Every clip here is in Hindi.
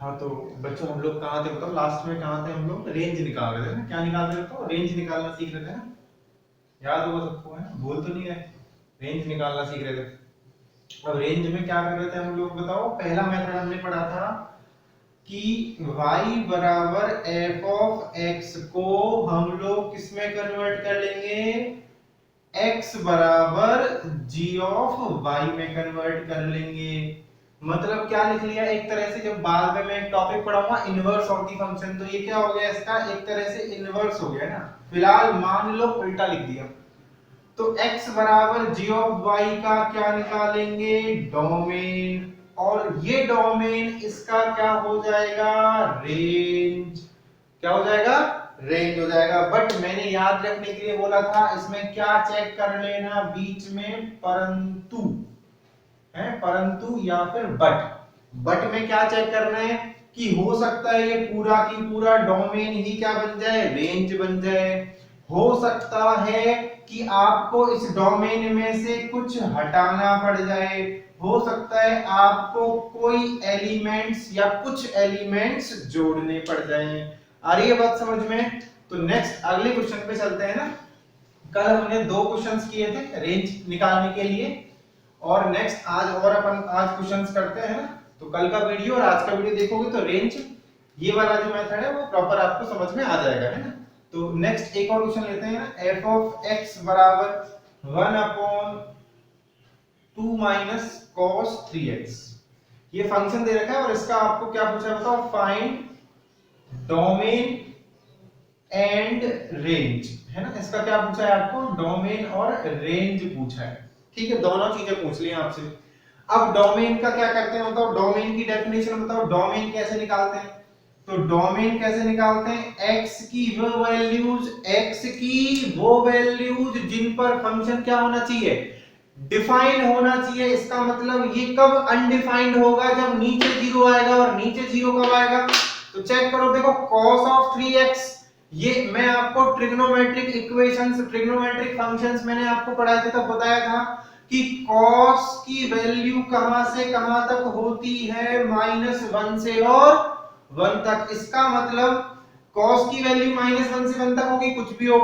हाँ तो बच्चों हम लोग कहाँ थे, मतलब लास्ट में कहाँ थे हम लोग, रेंज निकाल रहे थे ना, क्या निकाल रहे थे, तो रेंज निकालना सीख रहे थे ना, याद होगा सबको है ना, भूल तो नहीं गए, रेंज निकालना सीख रहे थे। अब रेंज में क्या कर रहे थे हम लोग बताओ, पहला मेथड हमने पढ़ा था कि y बराबर एफ ऑफ एक्स को हम लोग किस में कन्वर्ट कर लेंगे, x बराबर g ऑफ y में कन्वर्ट कर लेंगे। मतलब क्या लिख लिया एक तरह से, जब बाद में मैं एक टॉपिक पढ़ाऊंगा इनवर्स ऑफ द फंक्शन, तो ये क्या हो गया इसका, एक तरह से इनवर्स हो गया ना, फिलहाल मान लो उल्टा लिख दिया। तो x बराबर g ऑफ y का क्या निकालेंगे, डोमेन, और ये डोमेन इसका क्या हो जाएगा, रेंज। क्या हो जाएगा, रेंज हो जाएगा। बट मैंने याद रखने के लिए बोला था इसमें क्या चेक कर लेना बीच में, परंतु है, परंतु या फिर बट में क्या चेक करना है कि हो सकता है ये पूरा की पूरा डोमेन ही क्या बन जाए, रेंज बन जाए। हो सकता है कि आपको इस डोमेन में से कुछ हटाना पड़ जाए, हो सकता है आपको कोई एलिमेंट्स या कुछ एलिमेंट्स जोड़ने पड़ जाएं। आ रही है बात समझ में। तो नेक्स्ट अगले क्वेश्चन पे चलते हैं ना। कल हमने दो क्वेश्चंस किए थे रेंज निकालने के लिए, और नेक्स्ट आज और अपन आज क्वेश्चंस करते हैं ना। तो कल का वीडियो और आज का वीडियो देखोगे तो रेंज ये वाला जो मेथड है वो प्रॉपर आपको समझ में आ जाएगा, है ना। तो नेक्स्ट एक और क्वेश्चन लेते हैं ना, एफ ऑफ एक्स बराबर 1 अपॉन 2 माइनस कॉस 3x। ये फंक्शन दे रखा है और इसका आपको क्या पूछा है बताओ, फाइंड डोमेन एंड रेंज, है ना। इसका क्या पूछा है आपको, डोमेन और रेंज पूछा है। ठीक है, दोनों चीजें पूछ ली आपसे। अब डोमेन का क्या करते हैं बताओ, डोमेन की डेफिनेशन बताओ, डोमेन कैसे निकालते हैं। तो डोमेन कैसे निकालते हैं, x की वो वैल्यूज जिन पर फंक्शन क्या होना चाहिए, डिफाइन होना चाहिए। इसका मतलब ये कब अनडिफाइंड होगा, जब नीचे जीरो आएगा, और नीचे जीरो कब आएगा, तो चेक करो देखो, cos ऑफ 3x, ये मैं आपको ट्रिग्नोमेट्रिक इक्वेशंस, ट्रिग्नोमेट्रिक फंक्शंस मैंने आपको पढ़ाए थे, तब बताया था कि cos की वैल्यू कहां से कहां तक होती है, -1 से और 1 तक। इसका मतलब cos की वैल्यू -1 से 1 तक होगी, कुछ भी हो।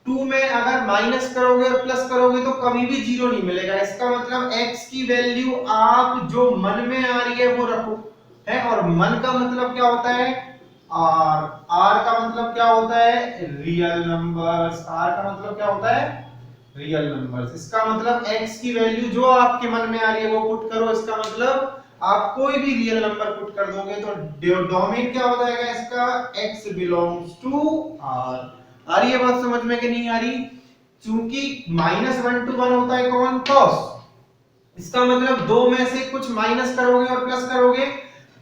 2 में अगर माइनस करोगे और प्लस करोगे तो कभी भी जीरो नहीं मिलेगा। इसका मतलब x की वैल्यू आप जो मन में आ रही है वो रखो, है। और मन का मतलब क्या होता है, r का मतलब क्या होता है, रियल नंबर्स। r का मतलब क्या होता है, रियल नंबर्स। इसका मतलब x की वैल्यू जो आपके मन में आ रही है वो पुट करो। इसका मतलब आप कोई भी रियल नंबर पुट कर दोगे तो डोमेन क्या हो जाएगा इसका, x बिलोंग्स टू r। आ रही है बात समझ में कि नहीं आ रही। चूंकि -1 to 1 होता है कौन, cos। इसका मतलब दो में से कुछ माइनस करोगे और प्लस करोगे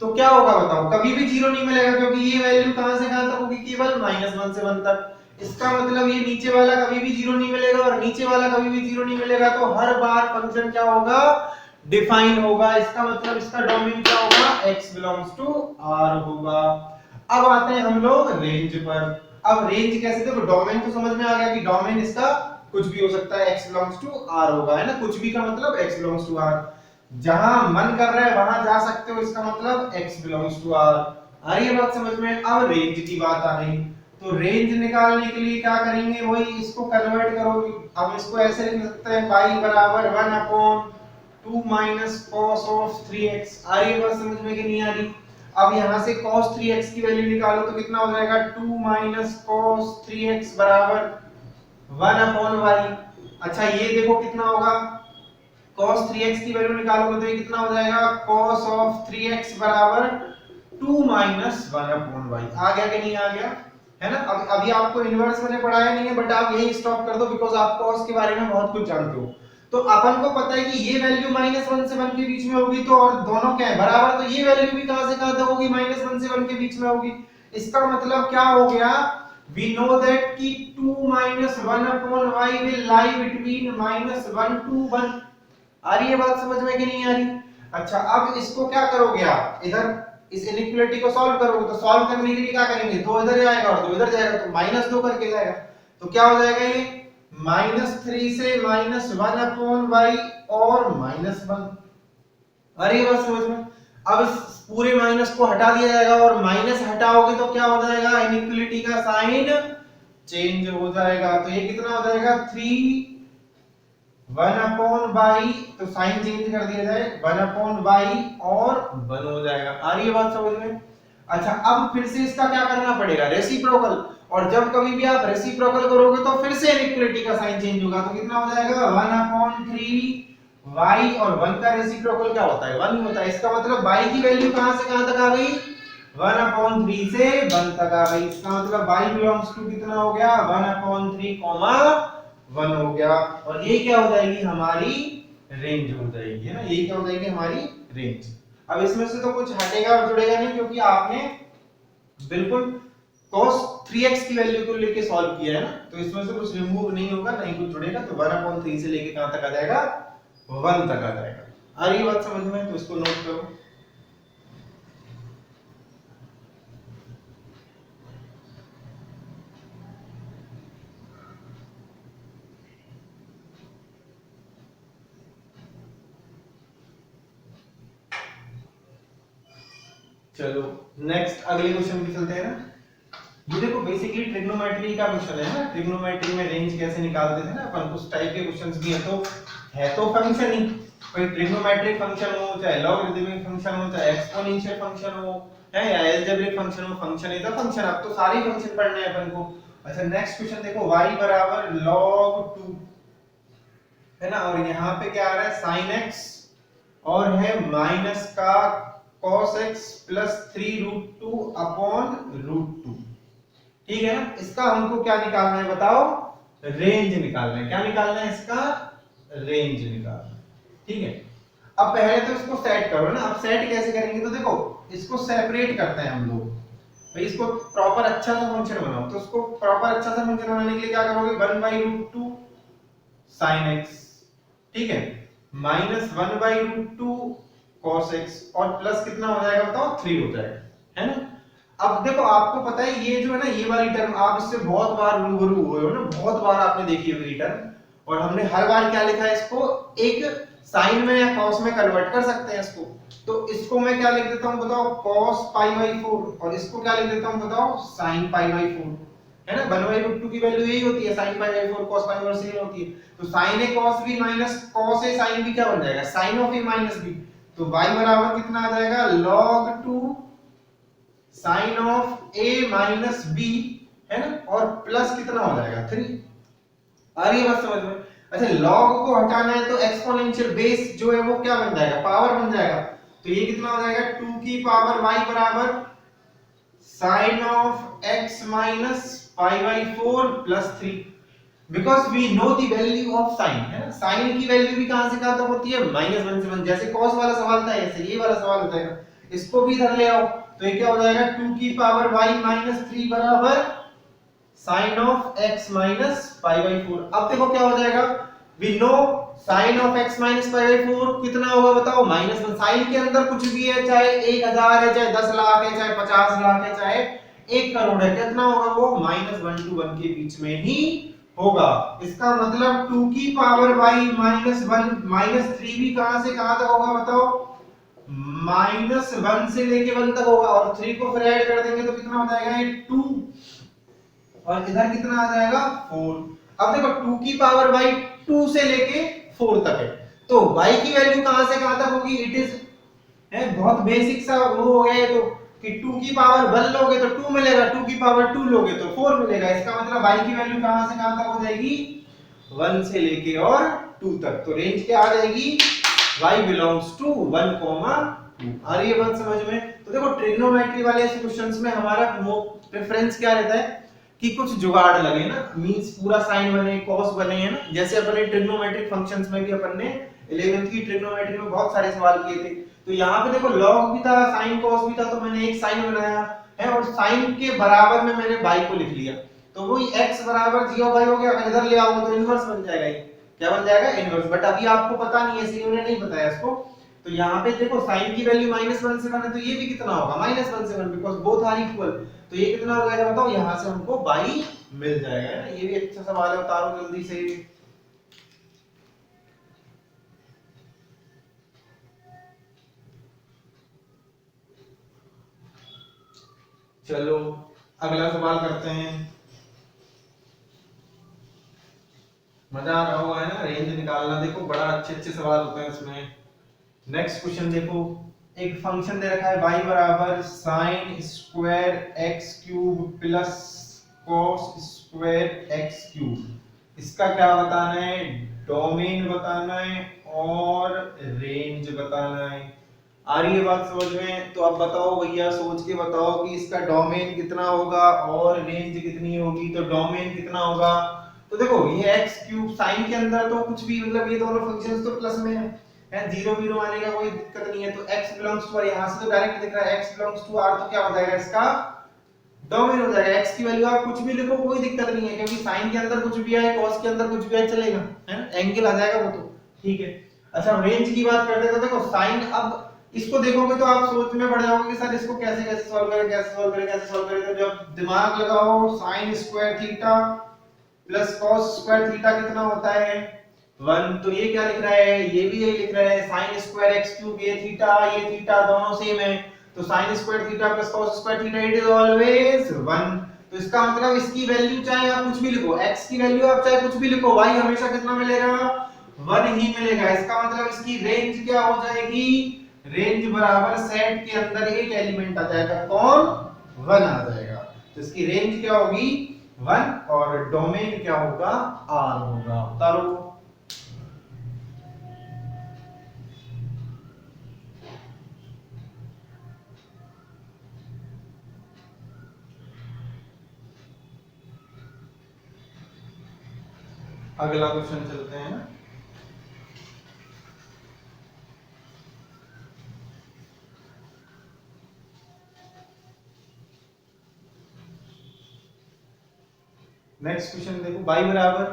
तो क्या होगा बताओ, कभी भी जीरो नहीं मिलेगा, क्योंकि ये वैल्यू कहां से कहां तक होगी, केवल -1 से 1 तक। इसका मतलब ये नीचे वाला कभी भी जीरो नहीं मिलेगा और नीचे वाला कभी भी जीरो नहीं मिलेगा, तो हर बार फंक्शन क्या होगा, डिफाइन होगा। इसका मतलब इसका डोमेन क्या होगा, x बिलोंग्स टू r होगा। अब आते हैं हम लोग रेंज पर। अब रेंज कैसे, देखो डोमेन तो समझ में आ गया कि डोमेन इसका कुछ भी हो सकता है, x बिलोंग्स टू r होगा, है ना। कुछ भी का मतलब x बिलोंग्स टू r, जहां मन कर रहा है वहां जा सकते हो, इसका मतलब x बिलोंग्स टू r। आ रही है बात समझ में। अब रेंज की बात आ गई, तो रेंज निकालने के लिए क्या करेंगे, वही इसको कन्वर्ट करोगे। अब इसको ऐसे लिख सकते हैं, y बराबर 1 upon 2 minus cos of 3x। आ रही है बात समझ में कि नहीं आ रही। अब यहां से cos 3x की वैल्यू निकालो तो कितना हो जाएगा, 2 माइनस cos 3x बराबर 1 अपॉन y। अच्छा ये देखो कितना होगा, cos 3x की वैल्यू निकालोगे तो ये कितना हो जाएगा, cos ऑफ 3x बराबर 2 माइनस 1 अपॉन y। आ गया कि नहीं आ गया, है ना। अब अभी आपको इनवर्स मैंने पढ़ाया नहीं है, बट आप यही स्टॉप कर दो, बिकॉज़ आप cos के बारे में बहुत कुछ जानते हो। तो अपन को पता है कि ये वैल्यू -1 से 1 के बीच में होगी, तो और दोनों क्या है, बराबर, तो ये वैल्यू भी कहां से कहां तक होगी, -1 से 1 के बीच में होगी। इसका मतलब क्या हो गया, we know that कि 2 minus 1 upon y will lie between -1 to 1। आ रही है बात समझ में कि नहीं आ रही। अच्छा अब इसको क्या करोगे आप, इधर इस इनइक्वालिटी को सॉल्व करोगे, तो सॉल्व करने के लिए क्या करेंगे, 2 इधर जाएगा और 2 इधर जाएगा, तो -2 करके जाएगा। तो क्या हो जाएगा ये, -3 से -1 अपॉन y और -1। आ रही है बात समझ में। अब इस पूरे माइनस को हटा दिया जाएगा और माइनस हटाओगे तो क्या हो जाएगा, इनइक्वालिटी का साइन चेंज हो जाएगा। तो ये कितना हो जाएगा 3 1 अपॉन बाई, तो साइन चेंज कर दिया जाए 1 अपॉन बाई और 1 हो जाएगा। आ रही है बात समझ में? अच्छा अब फिर से इसका क्या करना पड़ेगा, रेसिप्रोकल। और जब कभी भी आप रेसिप्रोकल करोगे तो फिर से इनइक्वालिटी का साइन चेंज होगा। तो कितना हो जाएगा 1 अपॉन 3 y, और 1 का रेसिप्रोकल क्या होता है 1 होता है। इसका मतलब y की वैल्यू कहां से कहां तक आ गई, 1 अपॉन 3 से 1 तक आ गई। इसका मतलब y बिलोंग्स टू कितना हो गया 1 अपॉन 3 1 हो गया। और ये क्या हो जाएगी हमारी रेंज हो जाएगी, है ना, ये क्या हो जाएगी हमारी रेंज। अब इसमें से तो कुछ हटेगा और जुड़ेगा नहीं, क्योंकि आपने बिल्कुल cos 3x की वैल्यू को लेके सॉल्व किया है ना, तो इसमें से कुछ रिमूव नहीं होगा, नहीं कुछ जुड़ेगा। तो 1 अपॉन 3 से लेके कहां तक आ जाएगा 1 तक आ जाएगा। आ रही बात समझ में? तो इसको नोट करो। चलो नेक्स्ट अगले क्वेश्चन पे चलते हैं ना। ये देखो बेसिकली ट्रिग्नोमेट्री का क्वेश्चन है ना, ट्रिग्नोमेट्री में रेंज कैसे निकालते थे ना अपन, कुछ टाइप के क्वेश्चंस भी है तो फंक्शन ही, कोई ट्रिग्नोमेट्रिक फंक्शन हो, चाहे लॉगरिथमिक फंक्शन हो, चाहे एक्सपोनेंशियल फंक्शन हो, है या अलजेब्रिक फंक्शन हो, फंक्शन इज अ फंक्शन। अब तो सारे फंक्शन पढ़ने हैं अपन को। अच्छा नेक्स्ट क्वेश्चन देखो, y बराबर log 2 है ना, और यहाँ पे क्या आ रहा है sin x, और है माइनस का cos x प्लस 3√2 अपॉन √2। ठीक है ना, इसका हमको क्या निकालना है बताओ, रेंज निकालना है। क्या निकालना है इसका, रेंज निकालना है। ठीक है, अब पहले तो इसको सेट करो ना। अब सेट कैसे करेंगे, तो देखो इसको सेपरेट करते हैं हम लोग भाई, इसको प्रॉपर अच्छा सा फंक्शन बनाओ। तो इसको प्रॉपर अच्छा सा फंक्शन बनाने के लिए क्या करोगे, 1/√2 sin x, ठीक है, माइनस 1/√2 cos x, और प्लस कितना हो जाएगा बताओ 3 हो जाएगा, है ना। अब देखो आपको पता है ये जो है ना, ये वाली टर्म आप इससे बहुत बार रूबरू हुए हो ना, बहुत बार आपने देखी होगी टर्म, और हमने हर बार क्या लिखा है, इसको एक साइन में या cos में कन्वर्ट कर सकते हैं इसको। तो इसको मैं क्या लिख देता हूं बताओ, cos π/4, और इसको क्या लिख देता हूं बताओ, sin π/4, है ना। 1/√2 की वैल्यू यही होती है, sin π/4 cos π/4 से होती है। तो sin a cos b minus cos a sin b क्या बन जाएगा, sin of a minus b। तो y बराबर कितना आ जाएगा, log 2 sin of a minus b, है ना, और प्लस कितना हो जाएगा 3। आ रही है बात समझ में? अच्छा log को हटाना है तो एक्सपोनेंशियल बेस जो है वो क्या बन जाएगा, पावर बन जाएगा। तो ये कितना हो जाएगा, 2 की पावर y बराबर sin of x minus π/4 plus 3, because we know the value of sin, है ना। sin की वैल्यू भी कहां से कहां तक होती है, -1 से 1। जैसे cos वाला सवाल था ऐसे ये वाला सवाल हो जाएगा, इसको भी इधर ले आओ। तो ये क्या हो जाएगा, 2 की पावर y minus 3 बराबर sin of x minus π/4। अब देखो क्या हो जाएगा, we know sin of x minus π/4 कितना होगा बताओ, -1। sin के अंदर कुछ भी है, चाहे 1000 है, चाहे 10 लाख है, चाहे 50 लाख है, चाहे 1 करोड़ है, कितना होगा वो, -1 to 1 के बीच में ही होगा। इसका मतलब 2 की पावर y -1 -3 भी कहां से कहां तक होगा बताओ, -1 से लेके 1 तक होगा, और 3 को फिर ऐड कर देंगे तो कितना हो जाएगा, ये 2, और इधर कितना आ जाएगा 4। अब देखो 2 की पावर y 2 से लेके 4 तक है, तो y की वैल्यू कहां से कहां तक होगी, इट इज है बहुत बेसिक सा वो हो गया है। तो कि 2 की पावर 1 लोगे तो 2 मिलेगा, 2 की पावर 2 लोगे तो 4 मिलेगा। इसका मतलब y की वैल्यू कहां से कहां तक हो जाएगी, 1 से लेके और 2 तक। तो रेंज क्या आ जाएगी, y बिलोंग्स टू 1, 2। आ रही है बात समझ में? तो देखो ट्रिग्नोमेट्री वाले ऐसे क्वेश्चंस में हमारा प्रेफरेंस क्या रहता है कि कुछ जुगाड़ लगे ना, मींस पूरा साइन बने, cos बने, है ना। जैसे अपने ट्रिग्नोमेट्रिक फंक्शंस में भी अपन ने 11th की ट्रिग्नोमेट्री में बहुत सारे सवाल किए थे। तो यहाँ पे देखो log भी था, sin cos भी था, तो मैंने एक साइन बनाया है, और साइन के बराबर में मैंने y को लिख लिया। तो वही x बराबर g ऑफ y हो गया। अगर इधर ले आओगे तो इनवर्स बन जाएगा, ये क्या बन जाएगा, इनवर्स। बट अभी आपको पता नहीं है, इसलिए उन्होंने नहीं बताया इसको। तो यहाँ पे देखो sin की वैल्यू -1 से 1 है, तो ये भी कितना होगा, -1 से 1, बिकॉज़ बोथ आर इक्वल। तो ये कितना हो जाएगा बताओ, यहाँ से हमको y मिल जाएगा ना। ये भी अच्छा सवाल है, उतारो जल्दी से। चलो अगला सवाल करते हैं। मजा आ रहा होगा है ना रेंज निकालना, देखो बड़ा अच्छे अच्छे सवाल होते हैं इसमें। नेक्स्ट क्वेश्चन देखो, एक फंक्शन दे रखा है y बराबर sine square x cube plus cos square x cube. इसका क्या बताना है, डोमेन बताना है और रेंज बताना है। आ रही है बात समझ में? तो अब बताओ भैया, सोच के बताओ कि इसका डोमेन कितना होगा और रेंज कितनी होगी। तो डोमेन कितना होगा, तो देखो ये एक्स क्यूब साइन के अंदर तो कुछ भी मतलब ये दोनों फंक्शंस तो प्लस में है, जीरो जीरो आने का कोई दिक्कत नहीं है। तो x बिलोंग्स टू r, यहां से तो डायरेक्ट दिख रहा है x बिलोंग्स टू r, तो क्या हो जाएगा इसका डोमेन हो जाएगा। x की वैल्यू आप कुछ भी लिखो कोई दिक्कत नहीं है, क्योंकि साइन के अंदर कुछ भी आए cos के अंदर कुछ भी आए चलेगा, है ना, एंगल आ जाएगा वो तो ठीक है। अच्छा रेंज की बात करते हैं, तो देखो साइन, अब इसको देखोगे तो आप सोच में पड़ जाओगे कि सर इसको कैसे कैसे सॉल्व करें, कैसे सॉल्व करें, कैसे सॉल्व करें। तो जब दिमाग लगाओ, sine square theta plus cos square theta कितना होता है 1, तो ये क्या लिख रहा है, ये भी यही लिख रहा है sin स्क्वायर x क्यूब, ये थीटा दोनों सेम है, तो sin square theta plus cos square theta it is always 1। तो इसका मतलब इसकी वैल्यू चाहे आप कुछ भी लिखो, x की वैल्यू आप चाहे कुछ भी लिखो, y हमेशा कितना मिलेगा 1 ही मिलेगा। इसका मतलब इसकी रेंज क्या हो जाएगी, रेंज बराबर सेट के अंदर एक एलिमेंट आ जाएगा, कौन 1 आ जाएगा। तो इसकी रेंज क्या होगी 1 और डोमेन क्या होगा r होगा। उतारो, अगला क्वेश्चन चलते हैं। नेक्स्ट क्वेश्चन देखो, y बराबर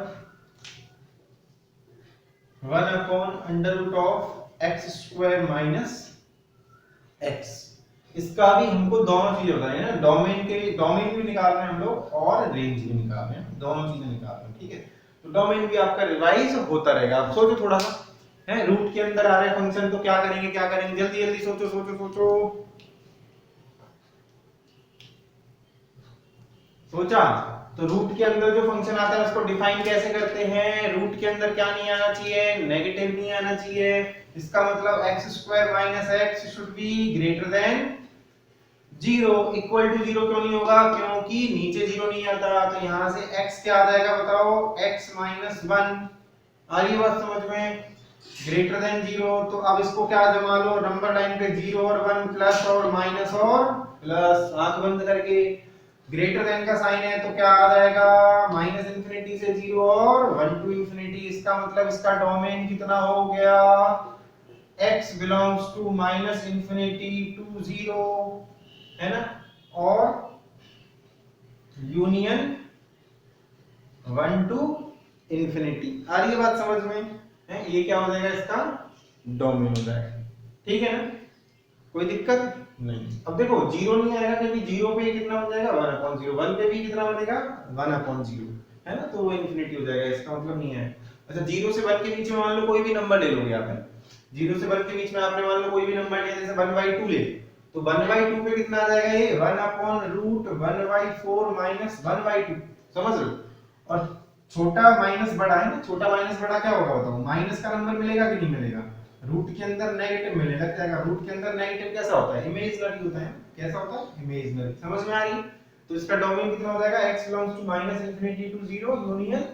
1 upon under root of x square minus x. इसका भी हमको दोनों चीजें बतानी है ना, डोमेन के डोमेन भी निकाल रहे हैं हम लोग और रेंज भी निकाल रहे हैं, दोनों चीजें निकाल रहे हैं ठीक है। तो डोमेन भी आपका रिवाइज होता रहेगा। आप सोचो थोड़ा सा, है रूट के अंदर आ रहे हैं फंक्शन, तो क्या करेंगे क्या करेंगे, जल्दी जल्दी सोचो सोचो सोचो। सोचा, तो रूट के अंदर जो फंक्शन आता है उसको डिफाइन कैसे करते हैं, रूट के अंदर क्या नहीं आना चाहिए, नेगेटिव नहीं आना चाहिए। इसका मतलब x square minus x should be greater than 0, equal to 0 क्यों नहीं होगा, क्योंकि नीचे 0 नहीं आता। तो यहां से x क्या आ जाएगा बताओ, x माइनस 1। आ रही बात समझ में, ग्रेटर देन 0। तो अब इसको क्या जमा लो, नंबर लाइन पे 0 और 1 प्लस और माइनस और प्लस, आंख बंद करके ग्रेटर देन का साइन है तो क्या आ जाएगा माइनस इंफिनिटी से 0 और 1 टू इंफिनिटी। इसका मतलब इसका डोमेन कितना हो गया, x belongs to minus infinity to 0, है ना, और यूनियन 1 टू इंफिनिटी। आ रही है बात समझ में, है ये क्या हो जाएगा इसका डोमेन हो जाएगा, ठीक है ना, कोई दिक्कत नहीं। अब देखो 0 नहीं आएगा क्योंकि 0 पे कितना बन जाएगा 1/0, 1 पे भी कितना बनेगा 1/0, है ना, तो वो इंफिनिटी हो जाएगा। इसका मतलब नहीं है। अच्छा 0 से 1 के बीच में मान लो कोई भी नंबर ले लोगे आप, 0 से 1 के बीच में आपने मान लो कोई भी नंबर लिया, जैसे 1/2 ले, तो 1/2 पे कितना आ जाएगा ये 1/√1/4 माइनस 1/2, समझ रहे हो। और छोटा माइनस बड़ा है ना, छोटा माइनस बड़ा क्या होगा बताओ, माइनस का नंबर मिलेगा कि नहीं मिलेगा, रूट के अंदर नेगेटिव मिलने लग जाएगा। रूट के अंदर नेगेटिव कैसा होता है, इमेजिनरी होता है। कैसा होता है, इमेजिनरी। समझ में आ रही है। तो इसका डोमेन कितना हो जाएगा, x belongs to minus infinity to 0 union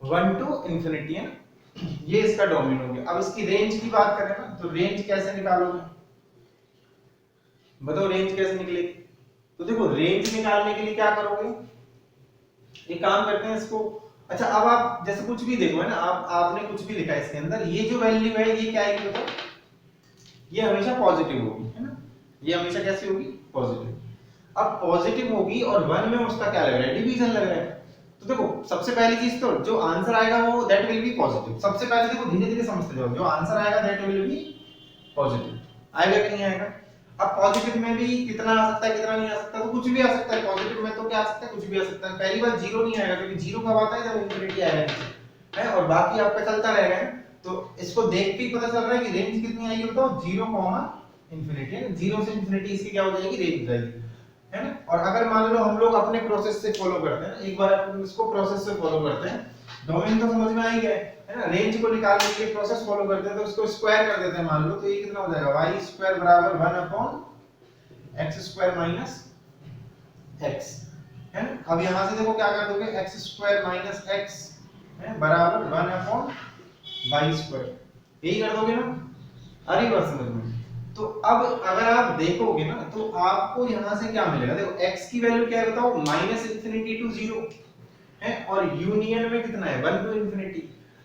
1 to infinity, है ये इसका डोमेन हो गया। अब इसकी रेंज की बात करें ना, तो रेंज कैसे निकालोगे बताओ, रेंज कैसे निकलेगी। तो देखो रेंज निकालने के लिए क्या करोगे, एक काम करते हैं इसको। अच्छा अब आप जैसे कुछ भी देखो है ना, आपने कुछ भी लिखा है इसके अंदर, ये जो वैल्यू है ये क्या आएगी बताओ, ये हमेशा पॉजिटिव होगी, है ना, ये हमेशा कैसी होगी पॉजिटिव। अब पॉजिटिव होगी और 1 में उसका क्या लग रहा है, डिवीजन लग रहा है। तो देखो सबसे पहली चीज तो जो आंसर आएगा वो दैट विल बी पॉजिटिव। सबसे पहले देखो धीरे धीरे समझते जाओ, जो आंसर आएगा दैट विल बी पॉजिटिव। आएगा कि नहीं आएगा। अब पॉजिटिव में भी कितना आ सकता है कितना नहीं आ सकता, तो कुछ भी आ सकता है। पॉजिटिव में तो क्या आ सकता है, कुछ भी आ सकता है। पहली बार 0 नहीं आएगा, क्योंकि 0 कब आता है जब इंफिनिटी आएगा, है, और बाकी आपका चलता रहेगा। तो इसको देख के पता चल रहा है कि रेंज कितनी आएगी बताओ, 0, इंफिनिटी है। 0 से इंफिनिटी इसकी क्या हो जाएगी, रेंज हो जाएगी। है ना। और अगर मान लो हम लोग अपने प्रोसेस से फॉलो करते हैं, एक बार अपन इसको प्रोसेस से फॉलो करते हैं, डोमेन तो समझ में आ ही गया है ना, रेंज को निकालने के लिए प्रोसेस फॉलो करते हैं, तो उसको स्क्वायर कर देते हैं मान लो, तो ये कितना हो जाएगा y स्क्वायर बराबर 1 upon x square minus x, है ना। अब यहां से देखो क्या कर दोगे, x स्क्वायर माइनस x है बराबर 1 अपॉन y स्क्वायर, यही कर दोगे ना, अरे बात समझ में। तो अब अगर आप देखोगे ना तो आपको यहां से क्या मिलेगा, देखो x की वैल्यू क्या है बताओ, -इंफिनिटी टू 0 है, और यूनियन में कितना है 1 टू इंफिनिटी।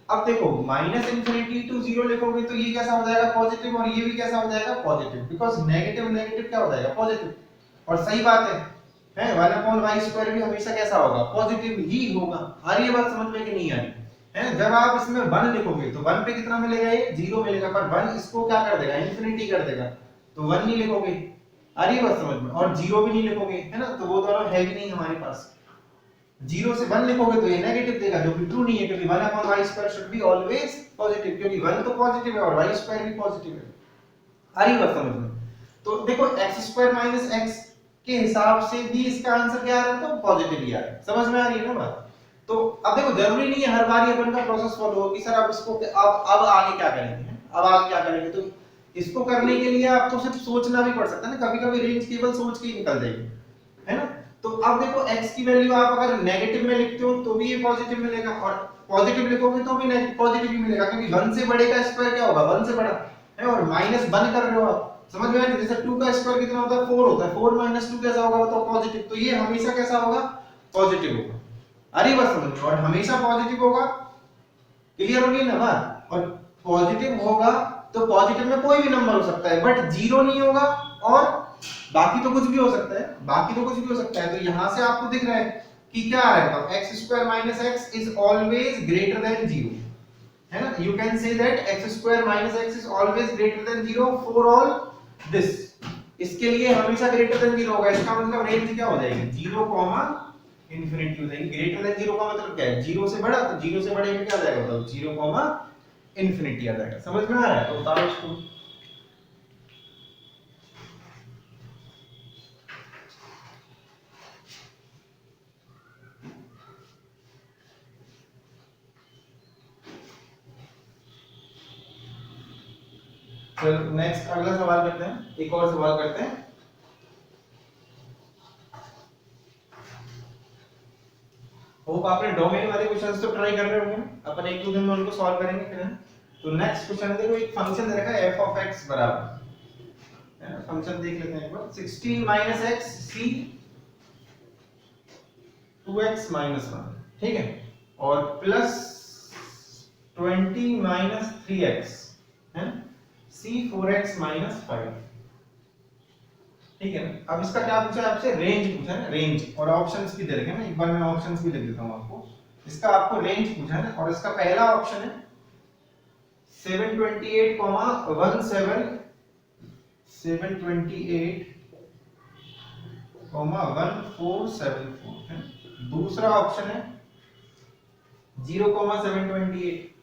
अब देखो -इंफिनिटी टू 0 लिखोगे तो ये कैसा हो जाएगा पॉजिटिव, और ये भी कैसा हो जाएगा पॉजिटिव, बिकॉज़ नेगेटिव नेगेटिव क्या हो जाएगा पॉजिटिव, और सही बात है 1 अपॉन y स्क्वायर भी हमेशा कैसा होगा पॉजिटिव ही होगा। आ रही है बात समझ में कि नहीं आ रही है। जब आप इसमें 1 लिखोगे तो 1 पे कितना मिलेगा, ये 0 मिलेगा, पर 1 इसको क्या कर देगा इंफिनिटी कर देगा, तो 1 नहीं लिखोगे, आ रही है बात समझ में, और 0 भी नहीं लिखोगे, है ना, तो वो दोनों है भी नहीं हमारे पास। 0 से 1 लिखोगे तो ये नेगेटिव देगा, जो कि ट्रू नहीं है, क्योंकि 1 upon y square should be always positive, क्योंकि 1 तो पॉजिटिव है और y स्क्वायर भी पॉजिटिव है। आ रही बात समझ में। तो देखो x स्क्वायर माइनस x के हिसाब से भी इसका आंसर क्या आ रहा है, तो पॉजिटिव ही आ रहा है, समझ में आ रही है ना बात। तो अब देखो जरूरी नहीं है हर बार अपन का प्रोसेस फॉलो हो कि सर अब इसको अब आगे क्या करेंगे, अब आगे क्या करेंगे, तो इसको करने के लिए आपको सिर्फ सोचना भी पड़ सकता है ना, कभी-कभी रेंज केवल सोच के ही निकल जाएगी, है ना। तो अब देखो x की वैल्यू आप अगर नेगेटिव में लिखते हो तो भी ये पॉजिटिव मिलेगा, और पॉजिटिव लिखोगे तो भी पॉजिटिव ही मिलेगा, क्योंकि 1 से बड़े का स्क्वायर क्या होगा 1 से बड़ा है, और -1 कर रहे हो आप, समझ में आ रही है। जैसे 2 का स्क्वायर कितना होता है 4 होता है, 4 - 2 कैसा होगा बताओ पॉजिटिव, तो ये हमेशा कैसा होगा पॉजिटिव होगा। अरे बस समझ लो, और हमेशा पॉजिटिव होगा, क्लियर होगी ना बात। और पॉजिटिव होगा तो पॉजिटिव में कोई भी नंबर हो सकता है, बट 0 नहीं होगा, और बाकी तो कुछ भी हो सकता है, बाकी तो कुछ भी हो सकता है। तो यहां से आपको दिख रहा है कि क्या आ रहा है, x square minus x is always greater than 0, है ना। You can say that x square minus x is always greater than 0 for all this, इसके लिए हमेशा ग्रेटर देन 0 होगा, इसका मतलब रेंज क्या हो जाएगी 0, इंफिनिटी हो जाएगी। ग्रेटर देन 0 का मतलब क्या है 0 से बड़ा, तो 0 से बड़े में क्या आ जाएगा बताओ 0, इंफिनिटी आ जाएगा, समझ में आ रहा है। तो बताओ इसको, चलो नेक्स्ट अगला सवाल करते हैं, एक और सवाल करते हैं। होप आपने डोमेन वाले क्वेश्चंस तो ट्राई कर रहे होंगे, अपन एक दो दिन में उनको सॉल्व करेंगे फिर। तो नेक्स्ट क्वेश्चन है, देखो एक फंक्शन दे रखा है f ऑफ x बराबर, है ना, फंक्शन देख लेते हैं एक बार, 16 - x c 2x - 1, ठीक है, और प्लस 20 - 3x है c 4x - 5, ठीक है ना। अब इसका क्या पूछा है आपसे, रेंज पूछा है ना, रेंज, और ऑप्शंस भी दे रखे हैं ना, एक बार मैं ऑप्शंस भी लिख देता हूं आपको। इसका आपको रेंज पूछा है ना, और इसका पहला ऑप्शन है 728, 17 728, 1474 है। दूसरा ऑप्शन है 0,728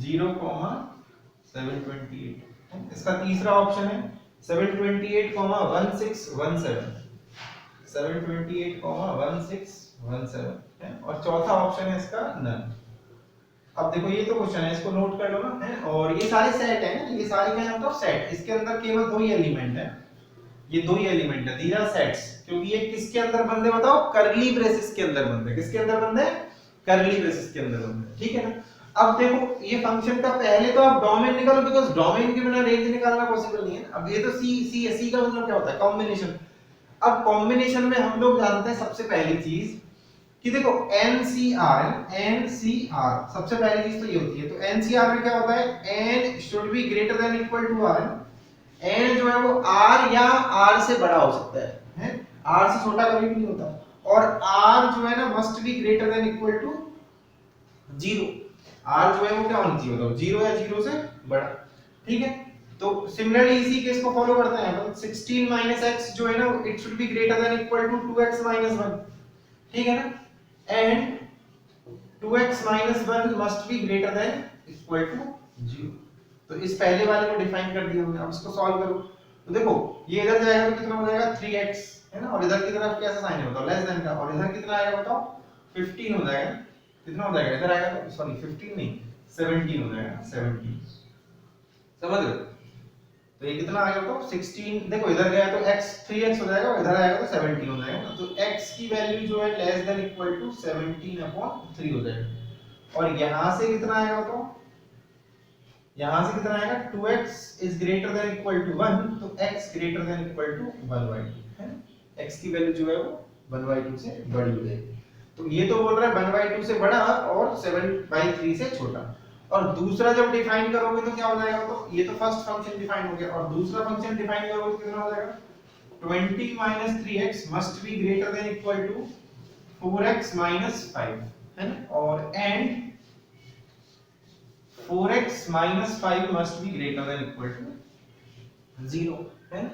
0,728। इसका तीसरा ऑप्शन है 728,1617 728,1617 है, और चौथा ऑप्शन है इसका नन। अब देखो ये तो क्वेश्चन है, इसको नोट कर लो ना, है, और ये सारे सेट है ना, ये सारी क्या मतलब सेट, इसके अंदर केवल दो ही एलिमेंट है, ये दो ही एलिमेंट है, दीज आर सेट्स, क्योंकि ये किसके अंदर बंद है बताओ, करली ब्रेसेस के अंदर बंद है, किसके अंदर बंद है, करली ब्रेसेस के अंदर बंद है, ठीक है ना। अब देखो ये फंक्शन का पहले तो आप डोमेन निकालो, बिकॉज़ डोमेन के बिना रेंज निकालना पॉसिबल नहीं है। अब ये तो सी का मतलब क्या होता है, कॉम्बिनेशन। अब कॉम्बिनेशन में हम लोग जानते हैं सबसे पहली चीज कि देखो NCR सबसे पहली चीज तो ये होती है। तो NCR में क्या होता है, n should be greater than equal to r, n जो है वो r या r से बड़ा हो सकता है, r से छोटा कभी भी नहीं होता, और r जो है ना must be greater than equal to 0, r जो है वो क्या होना चाहिए बताओ 0 या 0 से बड़ा, ठीक है। तो सिमिलरली इसी केस को फॉलो करते हैं अपन, 16 - x जो है ना it should be greater than equal to 2x - 1, ठीक है ना, and 2x - 1 must be greater than equal to 0। तो इस पहले वाले को डिफाइन कर दिया हमने, अब इसको सॉल्व करो। तो देखो ये इधर जाएगा तो कितना हो जाएगा 3x, है ना, और इधर की तरफ कैसा साइन है बताओ, लेस देन का, और इधर कितना आएगा बताओ 15 हो जाएगा, कितना हो जाएगा इधर आएगा तो सॉरी 15 नहीं 17 हो जाएगा, 17 समझ रहे हो। तो ये कितना आ गया तो 16, देखो इधर गया तो x 3x हो जाएगा और इधर आएगा तो 17 हो जाएगा, तो x की वैल्यू जो है लेस देन इक्वल टू 17/3 हो जाएगा। और यहां से कितना आएगा तो यहां से कितना आएगा 2x is greater than equal to 1, तो x greater than equal to 1/2 है, x की वैल्यू जो है वो 1/2 से बड़ी हो जाएगी। तो ये तो बोल रहा है 1/2 से बड़ा और 7/3 से छोटा। और दूसरा जब डिफाइन करोगे तो क्या हो जाएगा, तो ये तो फर्स्ट फंक्शन डिफाइन हो गया, और दूसरा फंक्शन डिफाइन करोगे तो कितना हो जाएगा 20 - 3x must be greater than equal to 4x - 5 है ना, और and 4x - 5 must be greater than equal to 0 है ना।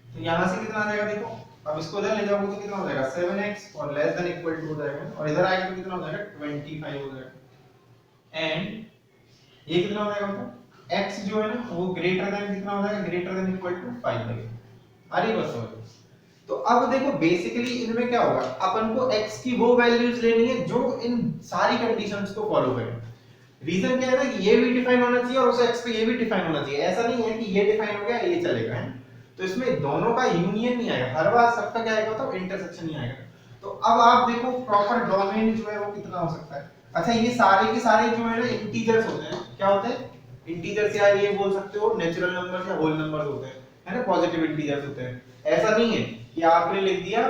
तो यहां से कितना आ जाएगा देखो, अब इसको इधर ले जाओगे तो कितना हो जाएगा 7x और लेस देन इक्वल टू हो जाएगा, और इधर आएगा तो कितना हो जाएगा 25 हो जाएगा, एंड ये कितना हो जाएगा तो x जो है ना वो ग्रेटर देन कितना हो जाएगा, ग्रेटर देन इक्वल टू 5 लगेगा। अरे बस समझो। तो अब देखो बेसिकली इनमें क्या होगा, अपन को x की वो वैल्यूज लेनी है जो इन सारी कंडीशंस को फॉलो करे। रीजन क्या है ना कि ये भी डिफाइन होना चाहिए और उस x पे ये भी डिफाइन होना चाहिए, ऐसा नहीं है कि ये डिफाइन हो गया ये चलेगा है। तो इसमें दोनों का यूनियन नहीं आएगा, हर बार सबका क्या आएगा तो इंटरसेक्शन नहीं आएगा। तो अब आप देखो प्रॉपर डोमेन जो है वो कितना हो सकता है। अच्छा ये सारे के सारे जो है ना इंटीजर्स होते हैं, क्या होते हैं इंटीजर्स, या ये बोल सकते हो नेचुरल नंबर्स या होल नंबर्स होते हैं, है ना, पॉजिटिव इंटीजर्स होते हैं। ऐसा नहीं है कि आपने लिख दिया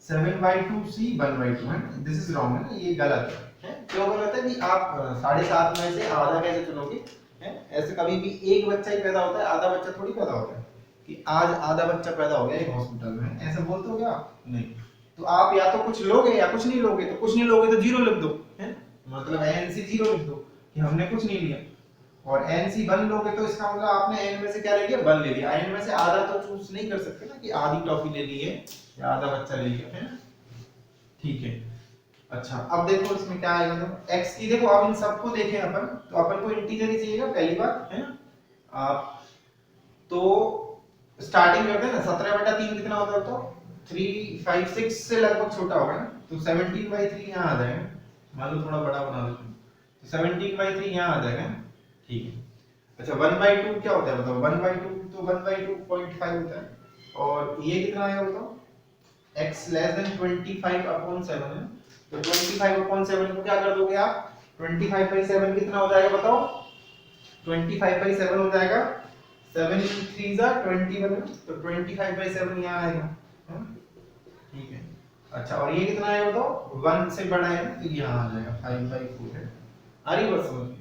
7/2c 1/2 है, दिस इज रॉन्ग है ना, ये गलत है। क्यों गलत है कि आप 7.5 में से आधा कैसे चुनोगे, है ऐसे कभी भी एक बच्चा ही पैदा होता है, आधा बच्चा थोड़ी पैदा होता है कि आज आधा बच्चा पैदा हो गया एक हॉस्पिटल में, ऐसे बोलते हो क्या नहीं। तो आप या तो कुछ लोगे या कुछ नहीं लोगे, तो कुछ नहीं लोगे तो 0 लिख दो, है मतलब nc 0 लिख दो कि हमने कुछ नहीं लिया, और nc 1 लोगे तो इसका मतलब आपने n में से क्या ले लिया 1 ले लिया। n में से आधा तो चूज नहीं कर सकते ना कि आधी टॉफी ले ली है या आधा बच्चा ले लिया है, ठीक है। अच्छा अब देखो इसमें क्या आएगा, तो x की देखो अब इन सबको देखें अपन, तो अपन को इंटीजर ही चाहिएगा पहली बात है ना। आप तो स्टार्टिंग करते हैं ना 17/3 कितना होता है, तो 3 5 6 से लगभग छोटा होगा ना, तो 17/3 यहाँ आ जाएगा, मान लो थोड़ा बड़ा बना देते हैं तो 17/3 यहाँ आ जाएगा, ठीक है। अच्छा 1/2 क्या होता है बताओ, 1/2 तो 1/2.5 होता है, और ये कितना आएगा बताओ x लेस देन 25/7 है, तो 25/7 को क्या कर दोगे आप 25/7 कितना हो जाएगा बताओ 25/7 हो जाएगा, 7 3 जा 21, तो 25/7 यहाँ आएगा, ठीक है। अच्छा और ये कितना आएगा बताओ 1 से बड़ा है तो यहाँ आ जाएगा 5/4 है। आ रही बात समझ में।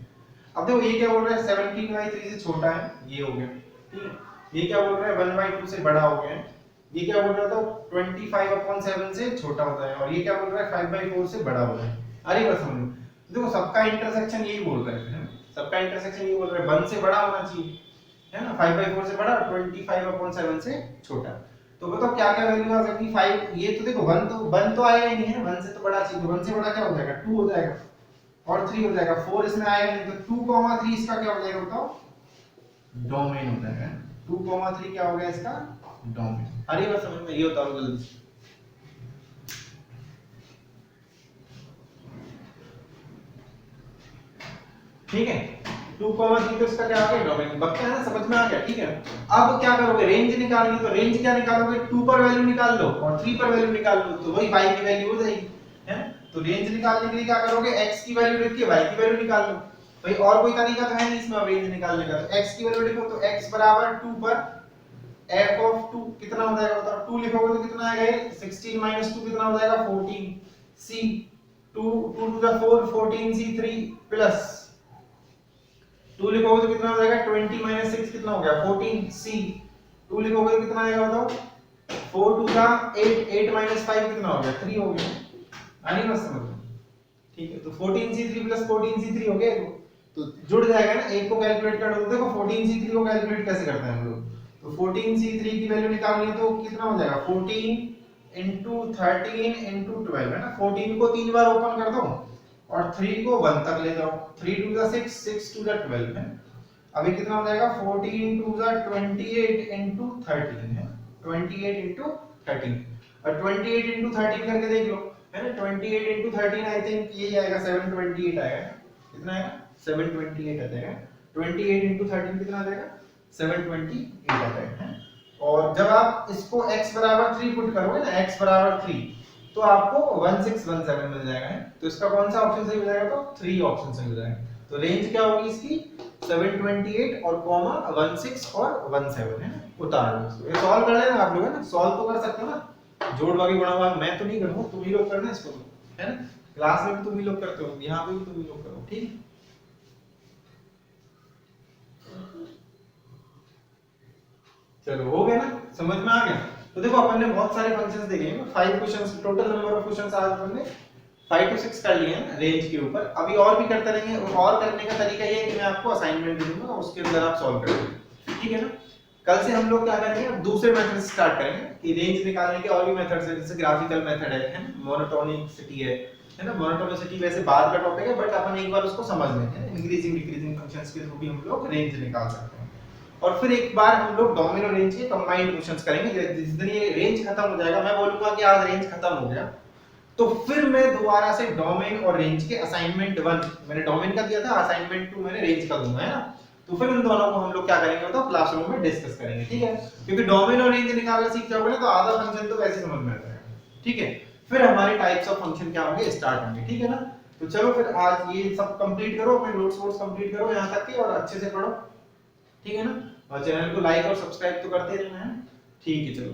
अब देखो ये क्या बोल रहा है 17/3 से छोटा है, ये हो गया, ठीक है। ये क्या बोल रहा है 1/2 से बड़ा हो गया है, ये क्या बोल रहा था 25/7 से छोटा होता है, और ये क्या बोल रहा है 5/4 से बड़ा होता है। अरे बस समझो, देखो सबका इंटरसेक्शन यही बोल रहा है, सबका इंटरसेक्शन यही बोल रहा है 1 से बड़ा होना चाहिए, है ना, 5/4 से बड़ा, 25/7 से छोटा। तो बताओ क्या क्या वैल्यू आ सकती है 5, ये तो देखो 1 तो आएगा ही नहीं है, 1 से तो बड़ा चाहिए, तो 1 से बड़ा क्या हो जाएगा 2 हो जाएगा, और 3 हो जाएगा, 4 इसमें आएगा नहीं, तो 2, 3 इसका क्या हो जाएगा बताओ डोमेन हो जाएगा, 2, 3 क्या हो गया इसका डोमेन। अरे बस समझ में ये होता है जल्दी, ठीक है। 2, 3 तो इसका क्या आ गया डोमेन, बच्चा है ना, समझ में आ गया, ठीक है। अब क्या करोगे रेंज निकालनी, तो रेंज क्या निकालोगे 2 पर वैल्यू निकाल लो और 3 पर वैल्यू निकाल लो, तो वही y की वैल्यू हो जाएगी, है। तो रेंज निकालने के लिए क्या करोगे x की वैल्यू लिख के y की वैल्यू निकाल लो, भाई और कोई तरीका तो है नहीं इसमें रेंज निकालने का। तो x की वैल्यू लिखो तो x बराबर 2 पर f of 2 कितना हो जाएगा बताओ, 2 लिखोगे तो कितना आएगा ये 16 - 2 कितना हो जाएगा 14 c 2 2 to the 4 14 c 3 plus 2 लिखोगे तो कितना हो जाएगा 20 - 6 कितना हो गया 14 c 2 लिखोगे तो कितना आएगा बताओ 4 2 का 8 8 - 5 कितना हो गया 3 हो गया, आनी मत समझ, ठीक है। तो 14c3 प्लस 14c3 हो गया, तो जुड़ जाएगा ना, एक को कैलकुलेट कर दो, देखो 14c3 को कैलकुलेट कैसे करते हैं हम लोग, तो 14c3 की वैल्यू निकालनी है तो कितना हो जाएगा 14 into 13 into 12 है ना, 14 को 3 बार ओपन कर दो और 3 को 1 तक ले जाओ, 3 to the 6 6 to the 12 है। अभी कितना हो जाएगा 14 to the 28 into 13 है, 28 into 13 और 28 into 13 करके देख लो, है ना। 28 into 13 आई थिंक ये आएगा 728 आएगा। कितना आएगा? 728 आ जाएगा। 28 into 13 कितना आ जाएगा? 728 आ जाएगा, है। और जब आप इसको x बराबर 3 पुट करोगे ना, x बराबर 3, तो आपको 1617 मिल जाएगा, है। तो इसका कौन सा ऑप्शन सही हो जाएगा? तो 3 ऑप्शन सही हो जाएगा। तो रेंज क्या होगी इसकी? 728 और कॉमा 16 और 17, है ना। उतार लो इसको, ये सॉल्व कर लेना आप लोग, है ना। सॉल्व तो कर सकते हो ना, जोड़ भागी गुणा भाग मैं तो नहीं करूंगा, तुम ही लोग करना इसको, है ना। क्लास में भी तुम ही लोग करते हो, यहाँ पे भी तुम ही लोग करो, ठीक है। चलो हो गया ना, समझ में आ गया। तो देखो अपन ने बहुत सारे फंक्शंस देखे हैं, 5 questions, total number of questions आज अपन ने 5 to 6 कर लिए हैं रेंज के ऊपर। अभी और भी करते रहेंगे, और करने का तरीका ये है कि मैं आपको असाइनमेंट दे दूंगा, उसके अंदर आप सॉल्व करेंगे, ठीक है ना। कल से हम लोग क्या करेंगे, दूसरे मेथड से स्टार्ट करेंगे कि रेंज निकालने के और भी मेथड्स हैं, जैसे ग्राफिकल मेथड है ना, मोनोटोनिसिटी है ना। मोनोटोनिसिटी वैसे बाद का टॉपिक है, बट अपन एक बार उसको समझ लेंगे। इंक्रीजिंग डिक्रीजिंग फंक्शंस के थ्रू भी हम लोग रेंज निकाल सकते हैं। और फिर एक बार हम लोग डोमेन और रेंज के कंबाइंड क्वेश्चंस करेंगे। जिस दिन ये रेंज खत्म हो जाएगा, मैं बोलूंगा कि आज रेंज खत्म हो गया, तो फिर मैं दोबारा से डोमेन और रेंज के असाइनमेंट 1 मैंने डोमेन का दिया था, असाइनमेंट 2 मैंने रेंज का दूंगा, है ना। तो फिर उन दोनों को हम लोग क्या करेंगे तो क्लासरूम में डिस्कस करेंगे, ठीक है। क्योंकि डोमेन और रेंज निकालना सीख जाओगे ना, तो आधा फंक्शन तो वैसे समझ में आ जाएगा, ठीक है। फिर हमारे टाइप्स ऑफ फंक्शन क्या होंगे, स्टार्ट होंगे, ठीक है ना। तो चलो फिर आज ये सब कंप्लीट करो, अपने नोट्स कंप्लीट करो यहाँ तक के, और अच्छे से पढ़ो, ठीक है ना। और चैनल को लाइक और सब्सक्राइब तो करते रहना, है, ठीक है। चलो।